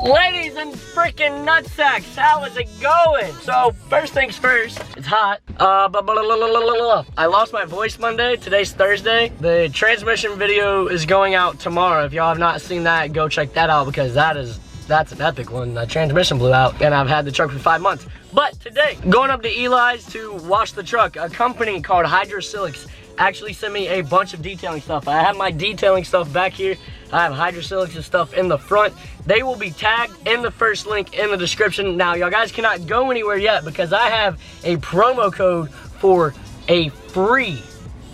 Ladies and freaking nutsacks, how is it going? So, first things first, it's hot. I lost my voice Monday. Today's Thursday. The transmission video is going out tomorrow. If y'all have not seen that, go check that out because that's an epic one. The transmission blew out and I've had the truck for 5 months. But today, going up to Eli's to wash the truck, a company called Hydrosilics actually sent me a bunch of detailing stuff. I have my detailing stuff back here. I have Hydrosilics and stuff in the front. They will be tagged in the first link in the description. Now, y'all guys cannot go anywhere yet because I have a promo code for a free,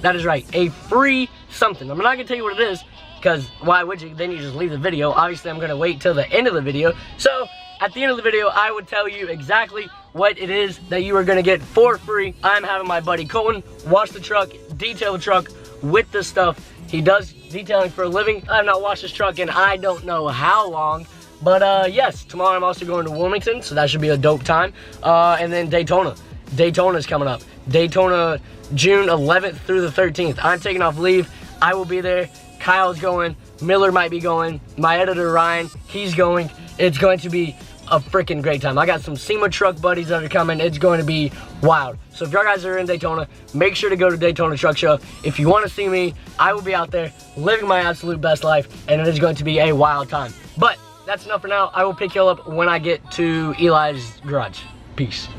that is right, a free something. I'm not gonna tell you what it is because why would you? Then you just leave the video. Obviously, I'm gonna wait till the end of the video. So, at the end of the video, I would tell you exactly what it is that you are gonna get for free. I'm having my buddy Colton wash the truck, detail the truck with this stuff. He does detailing for a living. I have not washed this truck in I don't know how long. But yes, tomorrow I'm also going to Wilmington, so that should be a dope time. And then Daytona. Daytona's coming up. Daytona, June 11th through the 13th. I'm taking off leave. I will be there. Kyle's going. Miller might be going. My editor, Ryan, he's going. It's going to be a freaking great time. I got some SEMA truck buddies that are coming. It's going to be wild. So if y'all guys are in Daytona, make sure to go to Daytona Truck Show. If you want to see me, I will be out there living my absolute best life, and it is going to be a wild time. But that's enough for now. I will pick y'all up when I get to Eli's garage. Peace.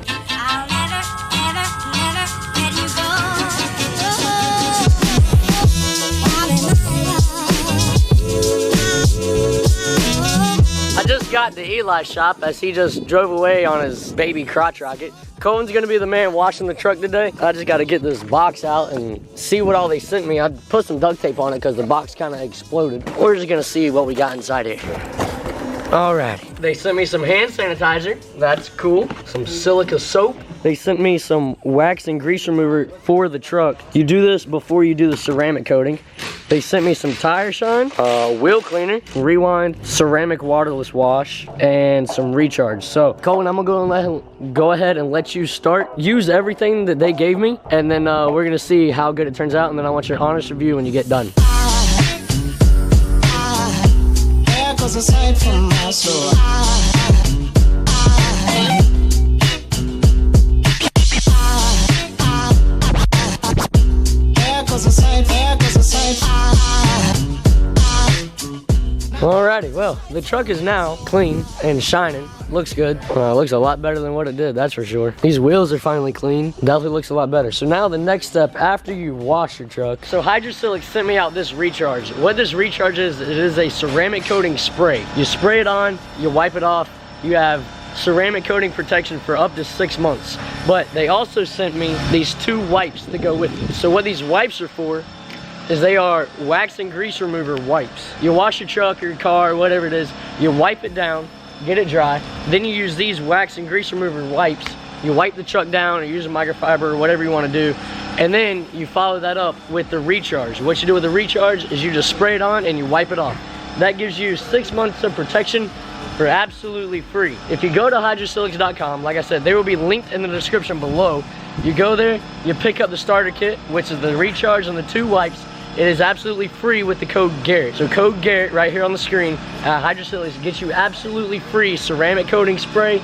I'll never let you go. I just got to Eli's shop as he just drove away on his baby crotch rocket. Colton's gonna be the man washing the truck today. I just gotta get this box out and see what all they sent me. I put some duct tape on it because the box kind of exploded. We're just gonna see what we got inside here. Alrighty. They sent me some hand sanitizer. That's cool. Some silica soap. They sent me some wax and grease remover for the truck. You do this before you do the ceramic coating. They sent me some tire shine, wheel cleaner, rewind, ceramic waterless wash, and some recharge. So, Colton, I'm gonna go ahead and let you start. Use everything that they gave me, and then we're gonna see how good it turns out, and then I want your honest review when you get done. Alrighty, well, the truck is now clean and shining. Looks good. Looks a lot better than what it did, that's for sure. These wheels are finally clean. Definitely looks a lot better. So now the next step after you wash your truck. So Hydrosilics sent me out this recharge. What this recharge is, it is a ceramic coating spray. You spray it on, you wipe it off, you have ceramic coating protection for up to 6 months. But they also sent me these 2 wipes to go with it. So what these wipes are for is they are wax and grease remover wipes. You wash your truck or your car, whatever it is, you wipe it down, get it dry, then you use these wax and grease remover wipes, you wipe the truck down or use a microfiber or whatever you want to do, and then you follow that up with the recharge. What you do with the recharge is you just spray it on and you wipe it off. That gives you 6 months of protection for absolutely free. If you go to hydrosilics.com, like I said, they will be linked in the description below. You go there, you pick up the starter kit, which is the recharge and the 2 wipes. It is absolutely free with the code Garret. So code Garret right here on the screen, Hydrosilics gets you absolutely free ceramic coating spray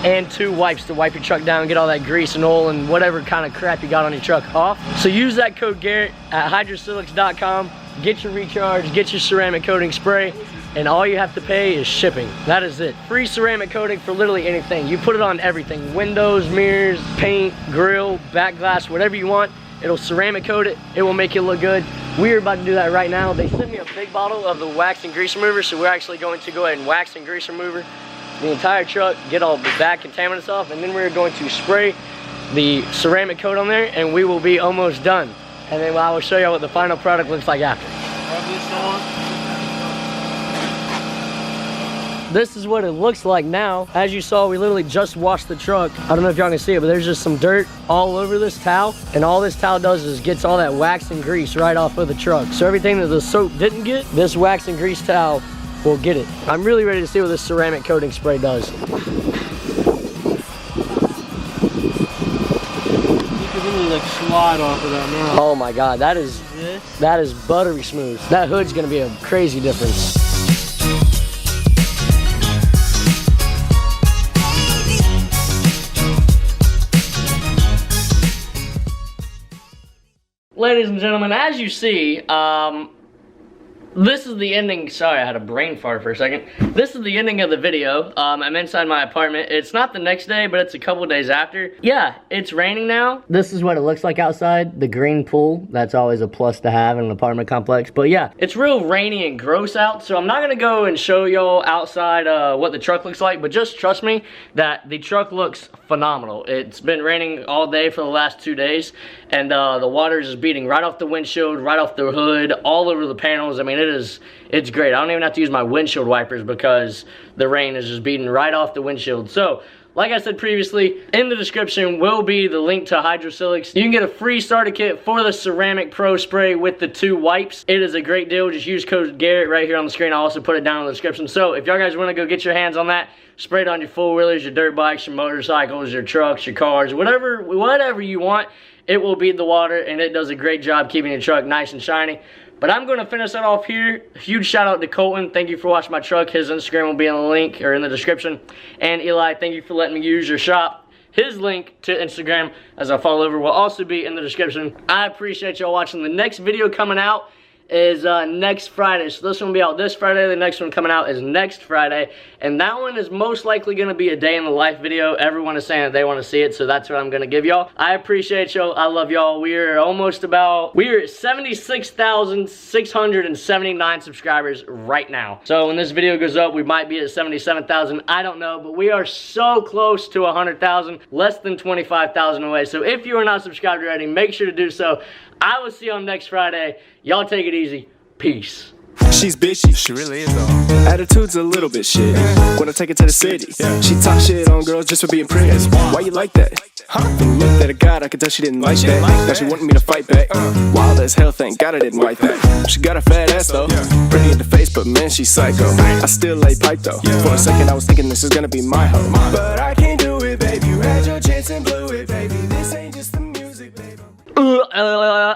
and 2 wipes to wipe your truck down and get all that grease and oil and whatever kind of crap you got on your truck off. So use that code Garret at hydrosilics.com, get your recharge, get your ceramic coating spray, and all you have to pay is shipping. That is it. Free ceramic coating for literally anything. You put it on everything. Windows, mirrors, paint, grill, back glass, whatever you want. It'll ceramic coat it. It will make it look good. We're about to do that right now. They sent me a big bottle of the wax and grease remover, so we're actually going to go ahead and wax and grease remover the entire truck, get all the bad contaminants off, and then we're going to spray the ceramic coat on there, and we will be almost done. And then I will show you what the final product looks like after. This is what it looks like now. As you saw, we literally just washed the truck. I don't know if y'all can see it, but there's just some dirt all over this towel. And all this towel does is gets all that wax and grease right off of the truck. So everything that the soap didn't get, this wax and grease towel will get it. I'm really ready to see what this ceramic coating spray does. You can really like slide off of that now. Oh my God, that is buttery smooth. That hood's gonna be a crazy difference. ladies and gentlemen, as you see, this is the ending. Sorry, I had a brain fart for a second. This is the ending of the video. I'm inside my apartment. It's not the next day, but it's a couple days after. Yeah, it's raining now. This is what it looks like outside. The green pool. That's always a plus to have in an apartment complex. But yeah, it's real rainy and gross out. So I'm not gonna go and show y'all outside what the truck looks like. But just trust me that the truck looks phenomenal. It's been raining all day for the last 2 days. And the water is just beating right off the windshield, right off the hood, all over the panels. I mean, it's great. I don't even have to use my windshield wipers because the rain is just beating right off the windshield. So, like I said previously, in the description will be the link to Hydrosilics. You can get a free starter kit for the Ceramic Pro Spray with the 2 wipes. It is a great deal. Just use code Garrett right here on the screen. I'll also put it down in the description. So, if y'all guys want to go get your hands on that, spray it on your four-wheelers, your dirt bikes, your motorcycles, your trucks, your cars, whatever you want. It will beat the water, and it does a great job keeping your truck nice and shiny. But I'm going to finish that off here. Huge shout out to Colton. Thank you for watching my truck. His Instagram will be in the link or in the description. And Eli, thank you for letting me use your shop. His link to Instagram as I fall over will also be in the description. I appreciate y'all watching. The next video coming out is next Friday. So this one will be out this Friday. The next one coming out is next Friday. And that one is most likely going to be a day in the life video. Everyone is saying that they want to see it, so that's what I'm going to give y'all. I appreciate y'all. I love y'all. We are at 76,679 subscribers right now. So when this video goes up, we might be at 77,000. I don't know, but we are so close to 100,000, less than 25,000 away. So if you are not subscribed already, make sure to do so. I will see you on next Friday. Y'all take it easy. Peace. She's bitchy. She really is though. Attitude's a little bit shit. Wanna take it to the city. She talk shit on girls just for being pretty. Why you like that? From the look that I got, I could tell she didn't like that. Now she wanted me to fight back. Wild as hell, thank God I didn't wipe that. She got a fat ass though. Pretty in the face, but man, she's psycho. I still lay pipe though. For a second I was thinking this is gonna be my hoe. But I can't do it, babe. You had your chance and blew it, baby. This ain't just the music, baby.